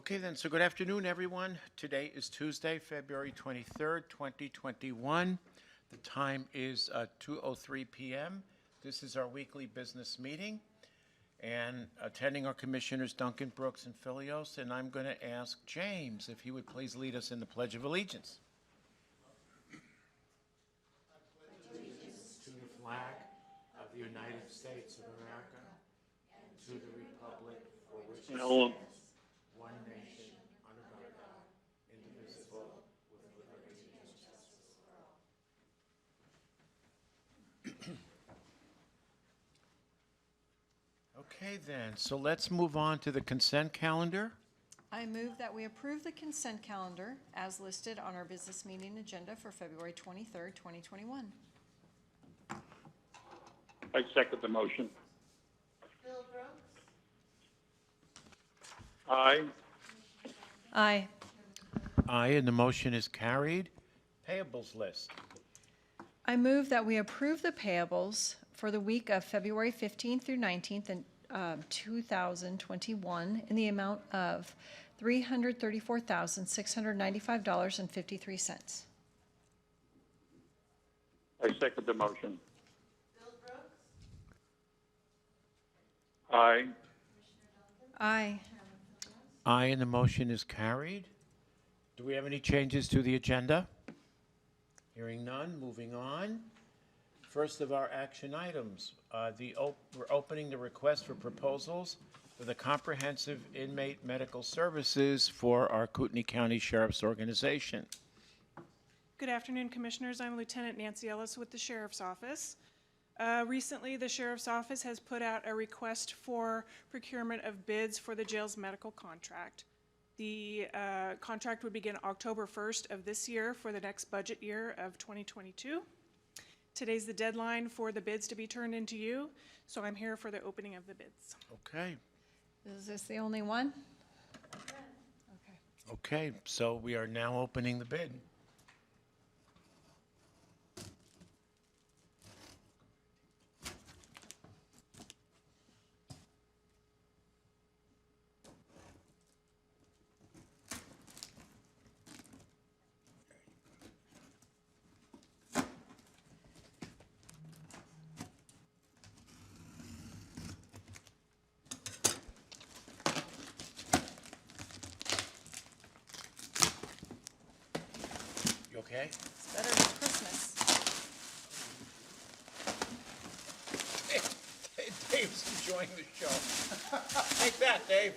Okay then, so good afternoon, everyone. Today is Tuesday, February 23rd, 2021. The time is 2:03 p.m. This is our weekly business meeting. And attending our commissioners, Duncan, Brooks, and Filios. And I'm going to ask James if he would please lead us in the Pledge of Allegiance. To the flag of the United States of America, and to the republic for which it stands, one nation, under God, indivisible, with liberty and justice for all. Okay then, so let's move on to the consent calendar. I move that we approve the consent calendar as listed on our business meeting agenda for February 23rd, 2021. I second the motion. Bill Brooks? Aye. Aye. Aye, and the motion is carried. Payables list. I move that we approve the payables for the week of February 15th through 19th in 2021 in the amount of $334,695.53. I second the motion. Bill Brooks? Aye. Aye. Aye, and the motion is carried. Do we have any changes to the agenda? Hearing none, moving on. First of our action items, we're opening the request for proposals for the comprehensive inmate medical services for our Kootenai County Sheriff's Organization. Good afternoon, Commissioners. I'm Lieutenant Nancy Ellis with the Sheriff's Office. Recently, the Sheriff's Office has put out a request for procurement of bids for the jail's medical contract. The contract would begin October 1st of this year for the next budget year of 2022. Today's the deadline for the bids to be turned into you, so I'm here for the opening of the bids. Okay. Is this the only one? Okay. Okay, so we are now opening the bid. You okay? It's better than Christmas. Dave's enjoying the show. Take that, Dave.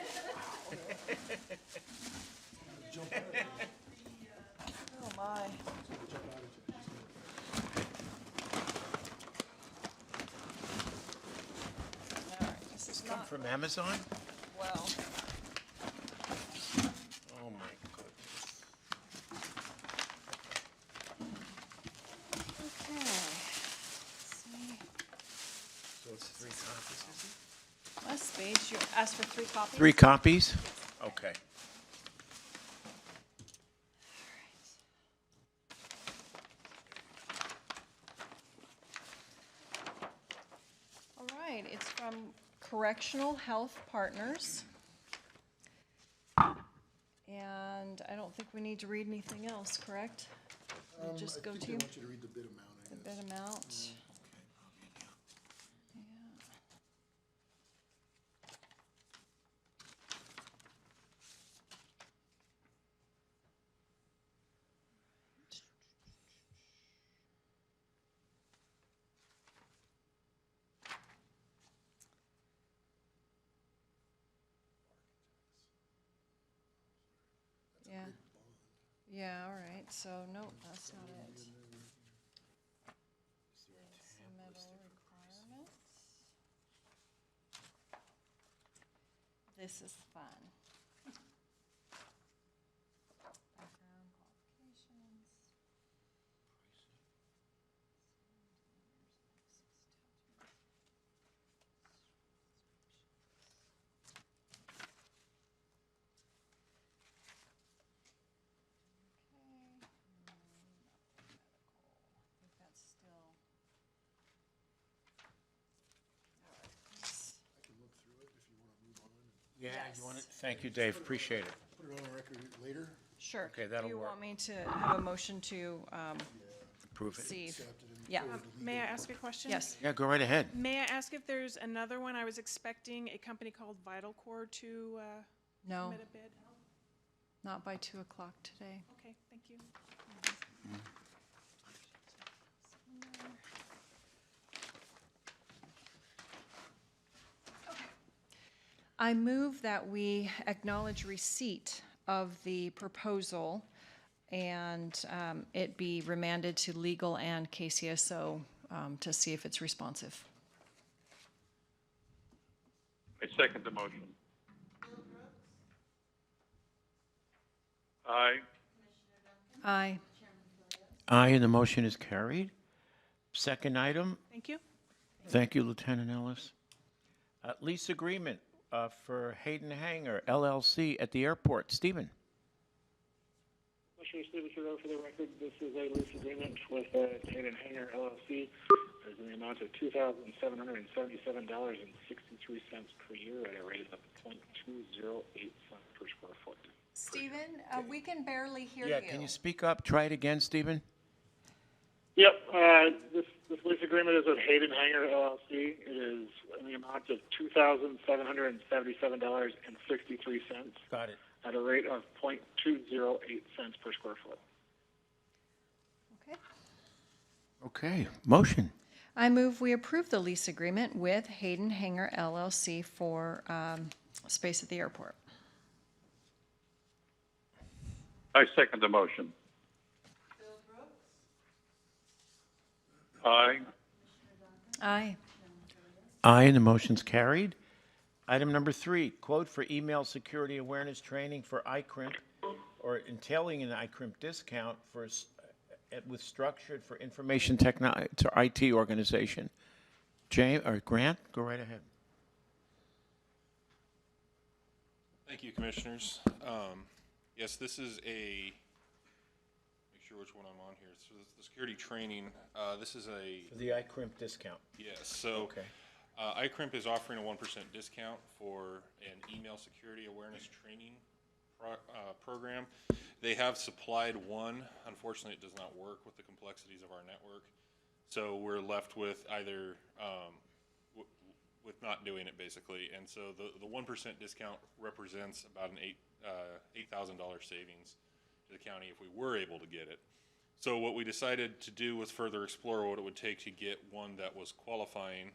Oh, my. All right, this is Come not, from Amazon? well, Oh, my goodness. okay. Let's see. So it's 3 copies, is it? Last page, you asked for 3 copies? 3 copies? Okay. All right, it's from Correctional Health Partners. And I don't think we need to read anything else, correct? We'll just go to I want you to read the bid amount, I the guess. bid amount. Yeah. Yeah, all right, so, no, that's not it. Submittal requirements. This is fun. Background qualifications. Yeah, you want it? Thank you, Dave. Appreciate it. Put it go on record later. Sure. Okay, that'll Do you work. want me to have a motion to Approve it. see? Accepted and Yeah. forward to May I legal. ask a question? Yes. Yeah, go right ahead. May I ask if there's another one? I was expecting a company called Vital Core to No, submit a bid. not by 2 o'clock today. Okay, thank you. I move that we acknowledge receipt of the proposal and it be remanded to legal and KCSO to see if it's responsive. I second the motion. Bill Brooks, Aye. Aye. Aye, and the motion is carried. Second item, Thank you. thank you, Lieutenant Ellis. Lease agreement for Hayden Hanger LLC at the airport. Stephen? Commissioner Stephen Trudeau, for the record, this is a lease agreement with Hayden Hanger LLC. There's in the amount of $2,777.63 per year at a rate of 0.208 cents per square foot. Stephen, we can barely hear Yeah, you. can you speak up? Try it again, Stephen? Yep, this lease agreement is with Hayden Hanger LLC. It is in the amount of $2,777.63 Got it. at a rate of 0.208 cents per square foot. Okay. Okay, motion. I move we approve the lease agreement with Hayden Hanger LLC for space at the airport. I second the motion. Bill Brooks, Aye. Aye. Aye, and the motion's carried. Item number 3, quote for email security awareness training for ICRIMP or entailing an ICRIMP discount for with Structured for Information Technology to IT organization. James or Grant, go right ahead. Thank you, Commissioners. Yes, this is make sure which one I'm on here. So this is the security training. This is For the ICRIMP discount. yes. So Okay. ICRIMP is offering a 1% discount for an email security awareness training program. They have supplied one. Unfortunately, it does not work with the complexities of our network. So we're left with either with not doing it, basically. And so the 1% discount represents about an $8,000 savings to the county if we were able to get it. So what we decided to do was further explore what it would take to get one that was qualifying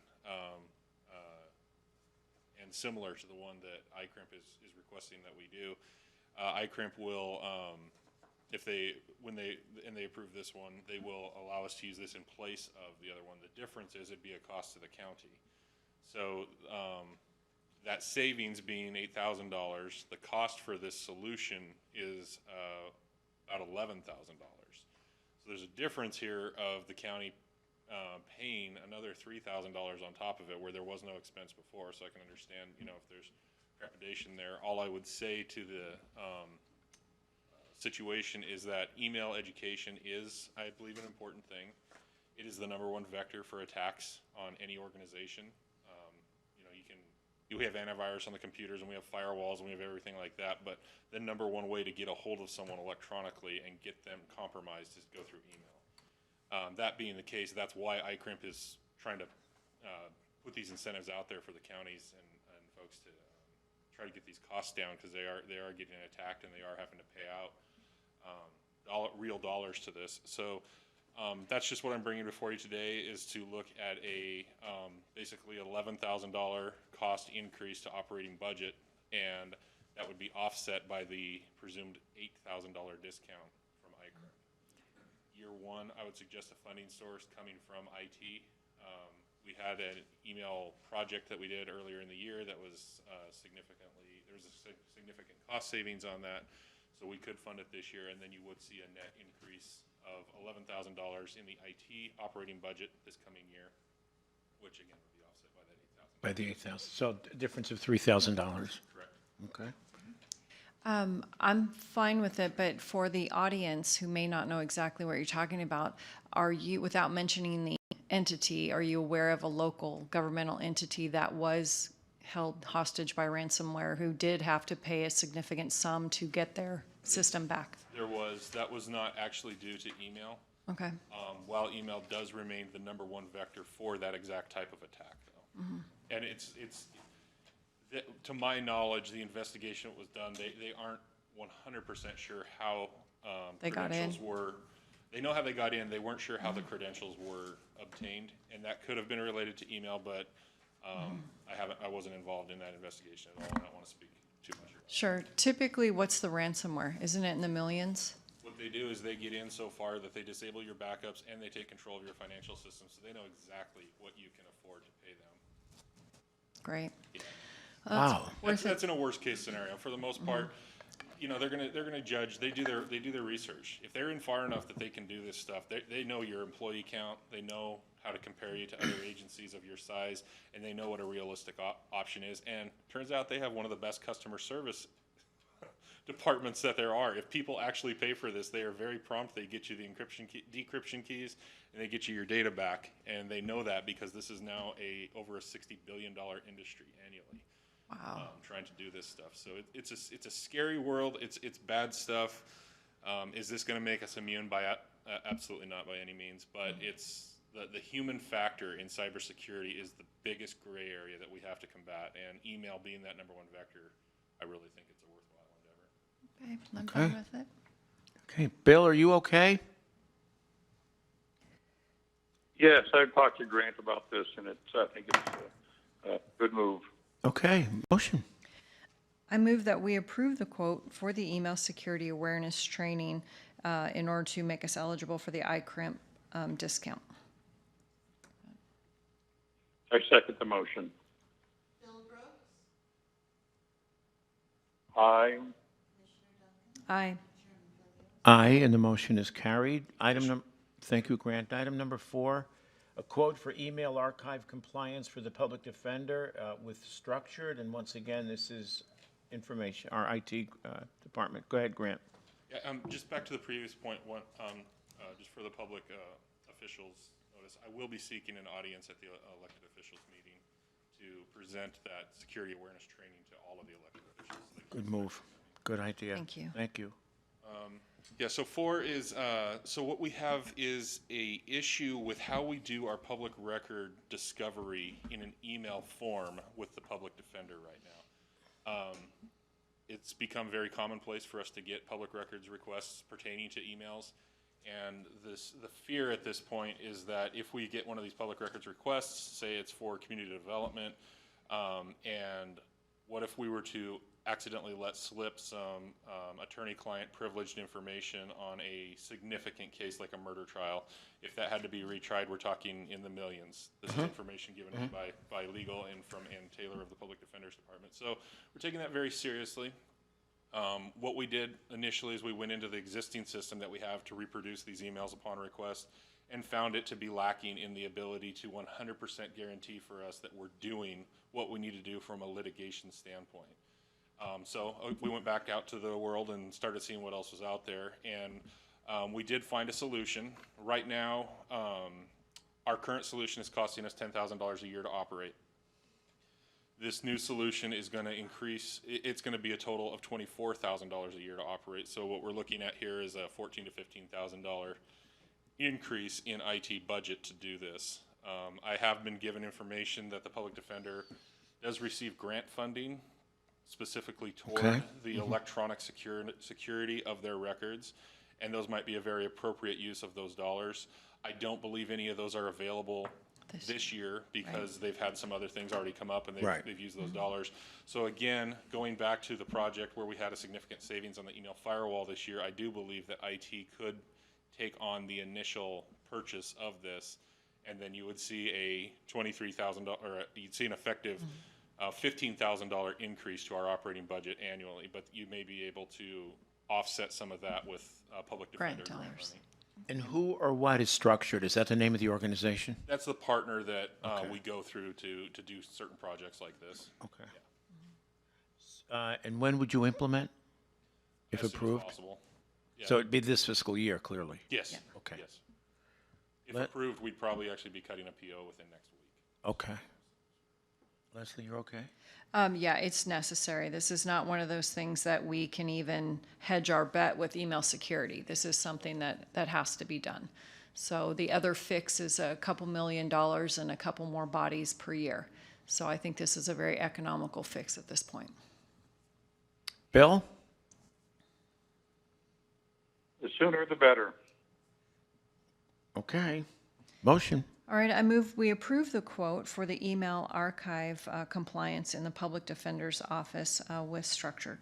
and similar to the one that ICRIMP is requesting that we do. ICRIMP will, when they approve this one, they will allow us to use this in place of the other one. The difference is it'd be a cost to the county. So that savings being $8,000, the cost for this solution is about $11,000. So there's a difference here of the county paying another $3,000 on top of it where there was no expense before. So I can understand, if there's trepidation there. All I would say to the situation is that email education is, I believe, an important thing. It is the #1 vector for attacks on any organization. We have antivirus on the computers and we have firewalls and we have everything like that, but the #1 way to get a hold of someone electronically and get them compromised is go through email. That being the case, that's why ICRIMP is trying to put these incentives out there for the counties and folks to try to get these costs down, because they are getting attacked and they are having to pay out real dollars to this. So that's just what I'm bringing before you today, is to look at a basically $11,000 cost increase to operating budget, and that would be offset by the presumed $8,000 discount from ICRIMP. Year one, I would suggest a funding source coming from IT. We had an email project that we did earlier in the year that was there was a significant cost savings on that, so we could fund it this year, and then you would see a net increase of $11,000 in the IT operating budget this coming year, which again would be offset by that $8,000. By the 8,000, so a difference of $3,000. Correct. Okay. I'm fine with it, but for the audience who may not know exactly what you're talking about, are you, without mentioning the entity, are you aware of a local governmental entity that was held hostage by ransomware who did have to pay a significant sum to get their system back. That was not actually due to email. Okay, While email does remain the number one vector for that exact type of attack, though. And to my knowledge, the investigation that was done, they aren't 100% sure how They got in. credentials were. They know how they got in. They weren't sure how the credentials were obtained, and that could have been related to email, but I wasn't involved in that investigation at all, and I don't want to speak too much about it. sure. Typically, what's the ransomware? Isn't it in the millions? What they do is they get in so far that they disable your backups and they take control of your financial system, so they know exactly what you can afford to pay them. Great. Yeah. Wow. That's in a worst case scenario. For the most part, you know, they're gonna judge. They do their research. If they're in far enough that they can do this stuff, they know your employee count. They know how to compare you to other agencies of your size, and they know what a realistic option is. And turns out they have one of the best customer service departments that there are. If people actually pay for this, they are very prompt. They get you the decryption keys, and they get you your data back. And they know that because this is now over a $60 billion industry annually. Wow. Trying to do this stuff. So it's a scary world. It's bad stuff. Is this going to make us immune? Absolutely not by any means. But it's the human factor in cybersecurity is the biggest gray area that we have to combat. And email being that number one vector, I really think it's a worthwhile endeavor. Okay, I'm Okay. fine with it. Okay, Bill, are you okay? Yes, I've talked to Grant about this, and I think it's a good move. Okay, motion. I move that we approve the quote for the email security awareness training in order to make us eligible for the iCrimp discount. I second the motion. Bill Brooks, Aye. Aye. Aye, and the motion is carried. Thank you, Grant. Item number 4, a quote for email archive compliance for the public defender with Structured, and once again, this is information, our IT department. Go ahead, Grant. Yeah, just back to the previous point, just for the public officials notice, I will be seeking an audience at the elected officials meeting to present that security awareness training to all of the elected officials. Good move. Good idea. Thank you. Thank you. Yeah, so 4 is, so what we have is a issue with how we do our public record discovery in an email form with the public defender right now. It's become very commonplace for us to get public records requests pertaining to emails. And the fear at this point is that if we get one of these public records requests, say it's for community development, and what if we were to accidentally let slip some attorney-client privileged information on a significant case like a murder trial? If that had to be retried, we're talking in the millions. This is information given by legal and from Ann Taylor of the Public Defender's Department. So we're taking that very seriously. What we did initially is we went into the existing system that we have to reproduce these emails upon request and found it to be lacking in the ability to 100% guarantee for us that we're doing what we need to do from a litigation standpoint. So we went back out to the world and started seeing what else was out there, and we did find a solution. Right now, our current solution is costing us $10,000 a year to operate. This new solution is going to increase, it's going to be a total of $24,000 a year to operate. So what we're looking at here is a $14,000 to $15,000 increase in IT budget to do this. I have been given information that the public defender does receive grant funding specifically toward the electronic security of their records, and those might be a very appropriate use of those dollars. I don't believe any of those are available this year because they've had some other things already come up and they've used those dollars. So again, going back to the project where we had a significant savings on the email firewall this year, I do believe that IT could take on the initial purchase of this, and then you would see a $23,000, or you'd see an effective $15,000 increase to our operating budget annually, but you may be able to offset some of that with public defender Grant dollars. money. And who or what is Structured? Is that the name of the organization? That's the partner that Okay. we go through to do certain projects like this. Okay. And when would you implement, if As soon as approved? possible. Yeah. So it'd be this fiscal year, clearly? Yes. Okay. Yes. If Let- approved, we'd probably actually be cutting a PO within next week. Okay. Leslie, you're okay? Yeah, it's necessary. This is not one of those things that we can even hedge our bet with email security. This is something that has to be done. So the other fix is a couple $1 million and a couple more bodies per year. So I think this is a very economical fix at this point. Bill? The sooner the better. Okay. Motion. All right, I move we approve the quote for the email archive compliance in the Public Defender's Office with Structured.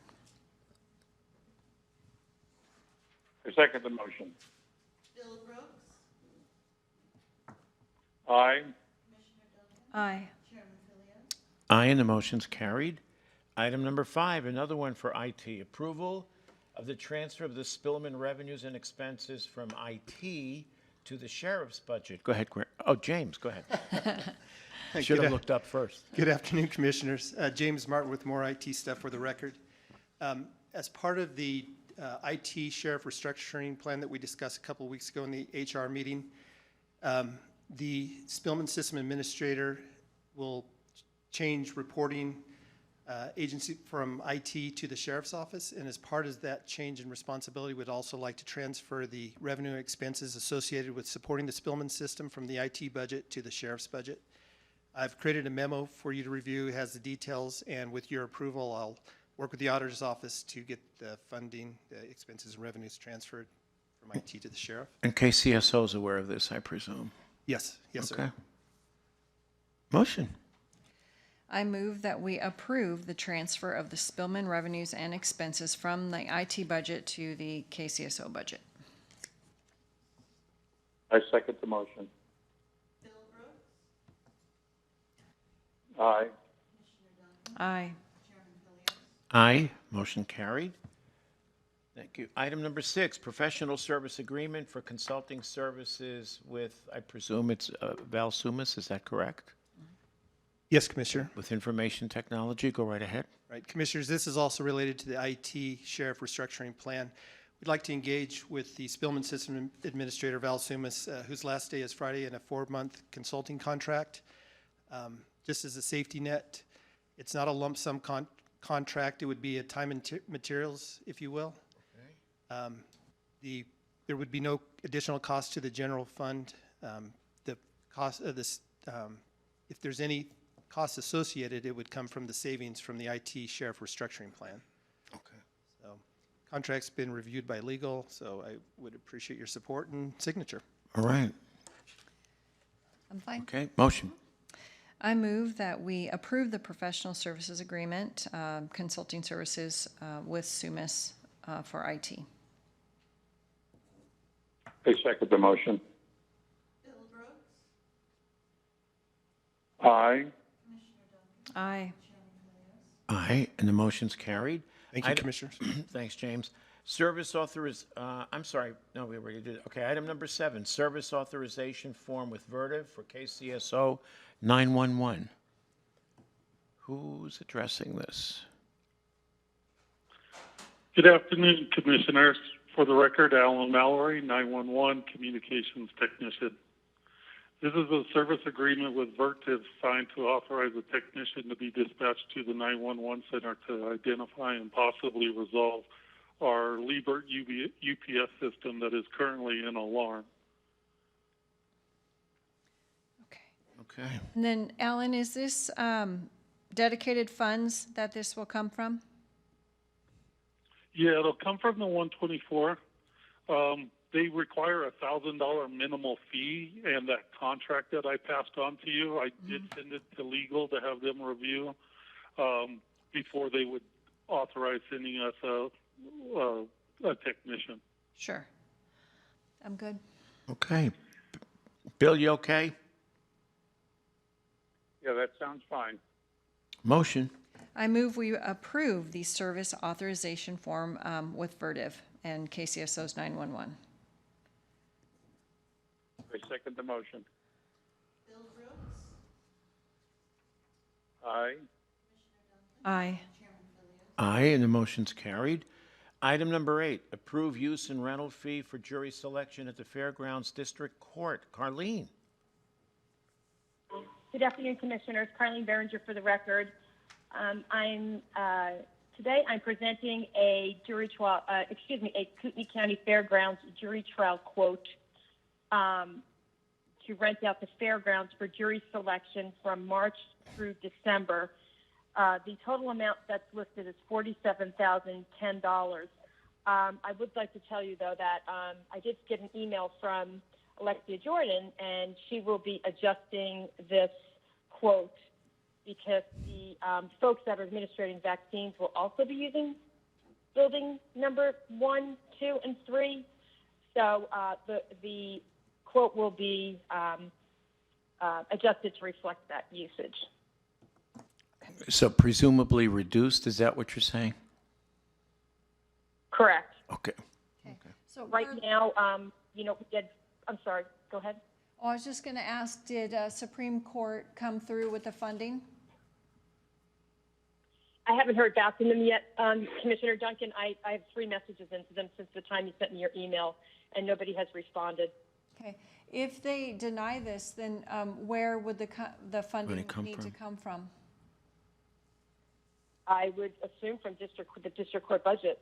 I second the motion. Bill Brooks. Aye. Commissioner Duncan. Aye. Chairman Philios. Aye, and the motion's carried. Item number 5, another one for IT. Approval of the transfer of the Spillman revenues and expenses from IT to the sheriff's budget. Go ahead, Grant. Oh, James, go ahead. Should have looked up first. Good afternoon, Commissioners. James Martin with more IT stuff for the record. As part of the IT Sheriff Restructuring Plan that we discussed a couple of weeks ago in the HR meeting, the Spillman System Administrator will change reporting agency from IT to the Sheriff's Office, and as part of that change in responsibility, we'd also like to transfer the revenue and expenses associated with supporting the Spillman system from the IT budget to the Sheriff's budget. I've created a memo for you to review. It has the details, and with your approval, I'll work with the Auditor's Office to get the funding, the expenses and revenues transferred from IT to the Sheriff. And KCSO is aware of this, I presume. Yes, yes, sir. Okay. Motion. I move that we approve the transfer of the Spillman revenues and expenses from the IT budget to the KCSO budget. I second the motion. Bill Brooks. Aye. Commissioner Duncan. Aye. Chairman Philios. Aye, motion carried. Thank you. Item number 6, professional service agreement for consulting services with, I presume it's Val Sumas, is that correct? Yes, Commissioner. With information technology, go right ahead. Right, Commissioners, this is also related to the IT Sheriff Restructuring Plan. We'd like to engage with the Spillman System Administrator, Val Sumas, whose last day is Friday, in a 4-month consulting contract. Just as a safety net, it's not a lump sum contract. It would be a time and materials, if you will. There would be no additional cost to the general fund. The cost of this, if there's any costs associated, it would come from the savings from the IT Sheriff Restructuring Plan. Okay. So, contract's been reviewed by legal, so I would appreciate your support and signature. All right. I'm fine. Okay, motion. I move that we approve the professional services agreement, consulting services with Sumas for IT. I second the motion. Bill Brooks. Aye. Commissioner Duncan. Aye. Chairman Philios. Aye, and the motion's carried. Thank you, Item- Commissioners. Thanks, James. I'm sorry, no, we already did it. Okay, item number 7, service authorization form with Vertiv for KCSO 911. Who's addressing this? Good afternoon, Commissioners. For the record, Alan Mallory, 911 Communications Technician. This is a service agreement with Vertiv signed to authorize a technician to be dispatched to the 911 center to identify and possibly resolve our Liebert UPS system that is currently in alarm. Okay. Okay. And then, Alan, is this dedicated funds that this will come from? Yeah, it'll come from the 124. They require a $1,000 minimal fee, and that contract that I passed on to you, I did send it to legal to have them review before they would authorize sending us a technician. Sure. I'm good. Okay. Bill, you okay? Yeah, that sounds fine. Motion. I move we approve the service authorization form with Vertiv and KCSO's 911. I second the motion. Bill Brooks. Aye. Aye. Chairman Philios. Aye, and the motion's carried. Item number 8, approve use and rental fee for jury selection at the Fairgrounds District Court. Karlene. Good afternoon, Commissioners. Karlene Behringer for the record. Today I'm presenting a jury trial, a Kootenai County Fairgrounds jury trial quote to rent out the fairgrounds for jury selection from March through December. The total amount that's listed is $47,010. I would like to tell you, though, that I did get an email from Alexia Jordan, and she will be adjusting this quote because the folks that are administrating vaccines will also be using building number 1, 2, and 3. So the quote will be adjusted to reflect that usage. So presumably reduced, is that what you're saying? Correct. Okay. So Right now, I'm sorry, go ahead. I was just going to ask, did Supreme Court come through with the funding? I haven't heard back from them yet, Commissioner Duncan. I have 3 messages into them since the time you sent me your email, and nobody has responded. Okay. If they deny this, then where would the funding need to come from? I would assume from the district court budget.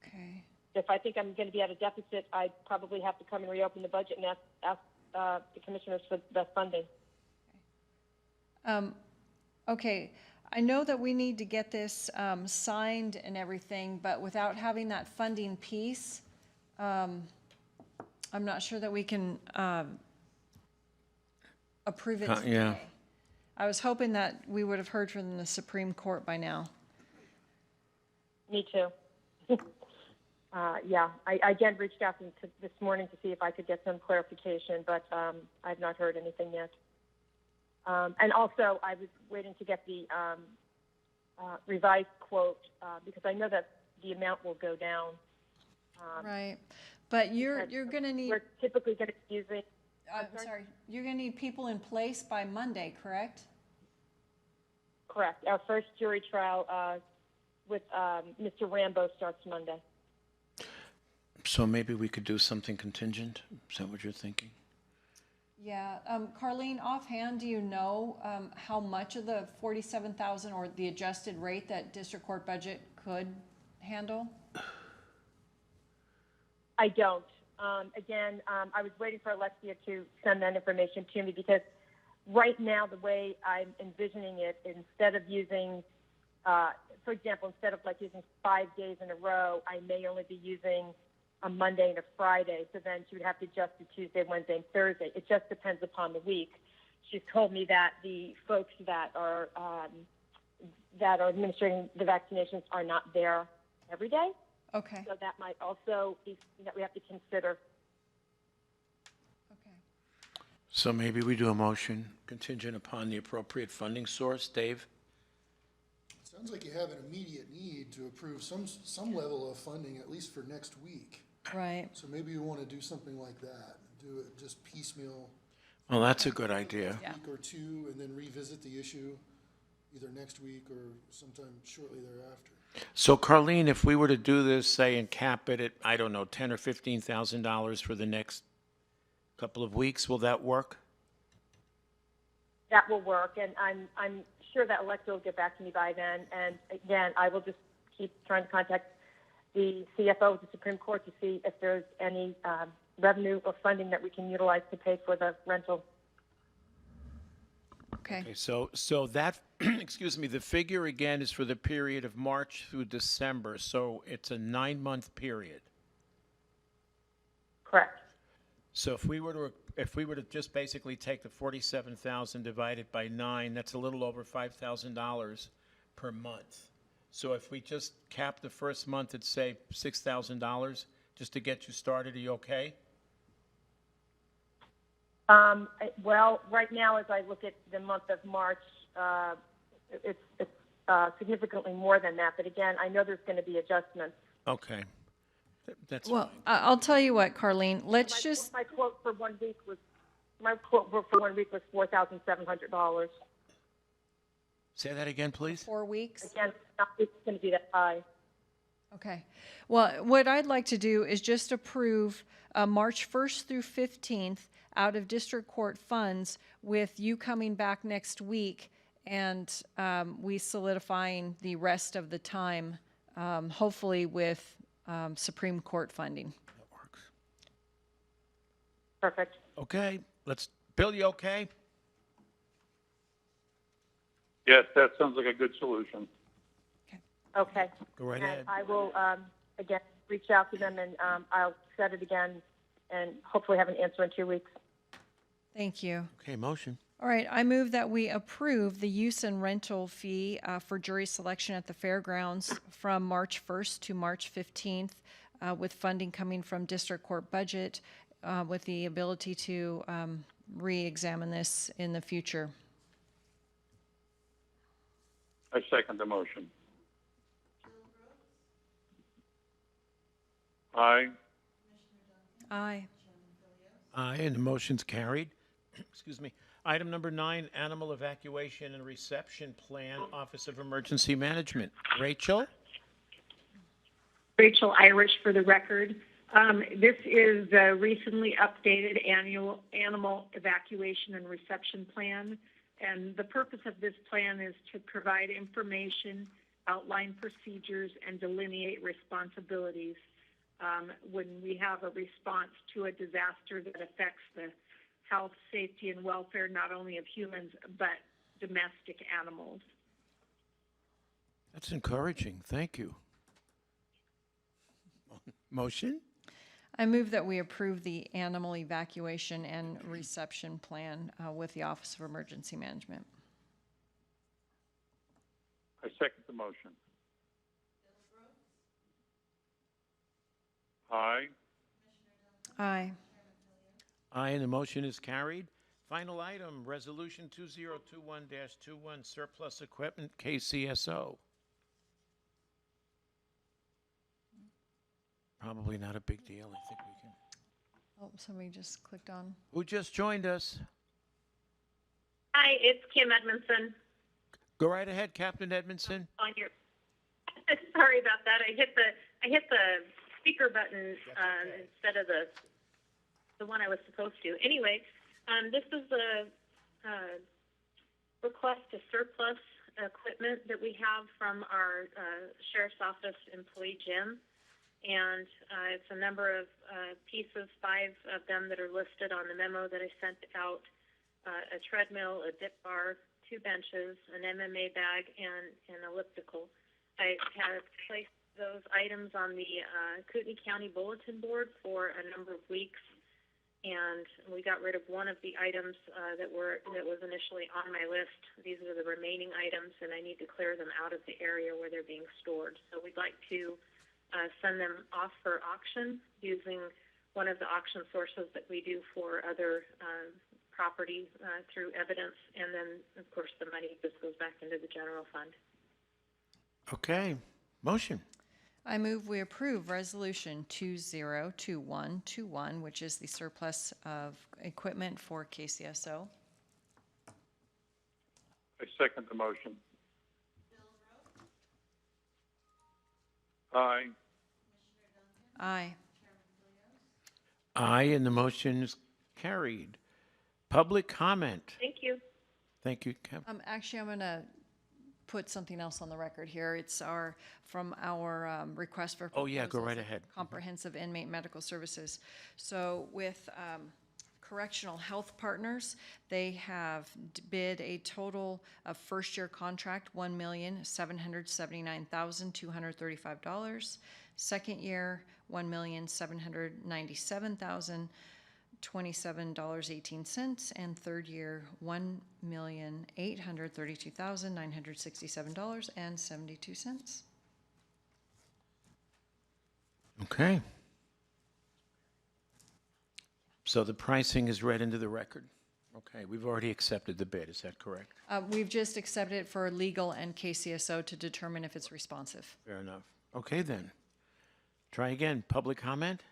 Okay. If I think I'm going to be at a deficit, I'd probably have to come and reopen the budget and ask the commissioners for the funding. Okay. I know that we need to get this signed and everything, but without having that funding piece, I'm not sure that we can approve it today. Yeah. I was hoping that we would have heard from the Supreme Court by now. Me too. Yeah, I again reached out this morning to see if I could get some clarification, but I've not heard anything yet. And also, I was waiting to get the revised quote because I know that the amount will go down. Right, but you're going to need. We're typically going to be using. I'm sorry. You're going to need people in place by Monday, correct? Correct. Our first jury trial with Mr. Rambo starts Monday. So maybe we could do something contingent? Is that what you're thinking? Yeah. Karlene, offhand, do you know how much of the $47,000 or the adjusted rate that district court budget could handle? I don't. Again, I was waiting for Alexia to send that information to me because right now the way I'm envisioning it, instead of using, for example, instead of like using 5 days in a row, I may only be using a Monday and a Friday. So then she would have to adjust to Tuesday, Wednesday, and Thursday. It just depends upon the week. She's told me that the folks that are administering the vaccinations are not there every day. Okay. So that might also be something that we have to consider. Okay. So maybe we do a motion contingent upon the appropriate funding source. Dave? Sounds like you have an immediate need to approve some level of funding, at least for next week. Right. So maybe you want to do something like that, do it just piecemeal. Well, that's a good idea. Yeah. A week or two, and then revisit the issue either next week or sometime shortly thereafter. So Karlene, if we were to do this, say, and cap it at, I don't know, $10,000 or $15,000 for the next couple of weeks, will that work? That will work, and I'm sure that Alexa will get back to me by then. And again, I will just keep trying to contact the CFO of the Supreme Court to see if there's any revenue or funding that we can utilize to pay for the rental. Okay. Okay, so that, excuse me, the figure again is for the period of March through December, so it's a 9-month period. Correct. So if we were to just basically take the 47,000 divided by 9, that's a little over $5,000 per month. So if we just cap the first month at, say, $6,000, just to get you started, are you okay? Well, right now, as I look at the month of March, it's significantly more than that. But again, I know there's going to be adjustments. Okay. That's Well, fine. I'll tell you what, Karlene, let's just, My quote for 1 week was $4,700. Say that again, please. 4 weeks. Again, it's not going to be that high. Okay. Well, what I'd like to do is just approve March 1st through 15th out of district court funds with you coming back next week and we solidifying the rest of the time, hopefully with Supreme Court funding. That works. Perfect. Okay, Bill, you okay? Yes, that sounds like a good solution. Okay. Go right And ahead. I will, again, reach out to them and I'll set it again and hopefully have an answer in 2 weeks. Thank you. Okay, motion. All right, I move that we approve the use and rental fee for jury selection at the fairgrounds from March 1st to March 15th with funding coming from district court budget with the ability to re-examine this in the future. I second the motion. Aye. Aye. Aye, and the motion's carried. Excuse me. Item number 9, Animal Evacuation and Reception Plan, Office of Emergency Management. Rachel? Rachel Irish for the record. This is the recently updated annual animal evacuation and reception plan. And the purpose of this plan is to provide information, outline procedures, and delineate responsibilities when we have a response to a disaster that affects the health, safety, and welfare not only of humans but domestic animals. That's encouraging. Thank you. Motion? I move that we approve the animal evacuation and reception plan with the Office of Emergency Management. I second the motion. Aye. Aye. Aye, and the motion is carried. Final item, Resolution 2021-21, Surplus Equipment, KCSO. Probably not a big deal. I think we can. Oh, somebody just clicked on. Who just joined us? Hi, it's Kim Edmondson. Go right ahead, Captain Edmondson. On your, sorry about that. I hit the speaker button instead of the one I was supposed to. Anyway, this is a request to surplus equipment that we have from our sheriff's office employee gym. And it's a number of pieces, 5 of them that are listed on the memo that I sent out, a treadmill, a dip bar, 2 benches, an MMA bag, and an elliptical. I have placed those items on the Kootenai County Bulletin Board for a number of weeks, and we got rid of one of the items that was initially on my list. These are the remaining items, and I need to clear them out of the area where they're being stored. So we'd like to send them off for auction using one of the auction sources that we do for other property through evidence, and then, of course, the money just goes back into the general fund. Okay. Motion. I move we approve Resolution 202121, which is the surplus of equipment for KCSO. I second the motion. Aye. Aye. Aye, and the motion is carried. Public comment. Thank you. Thank you, Captain. Actually, I'm going to put something else on the record here. It's from our request for Oh, yeah, go proposals right of ahead. Comprehensive Inmate Medical Services. So with Correctional Health Partners, they have bid a total of first-year contract, $1,779,235. Second year, $1,797,027.18, and third year, $1,832,967.72. Okay. So the pricing is read into the record. Okay, we've already accepted the bid, is that correct? We've just accepted it for legal and KCSO to determine if it's responsive. Fair enough. Okay, then. Try again. Public comment?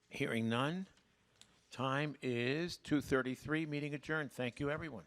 Hearing none. Time is 2:33. Meeting adjourned. Thank you, everyone.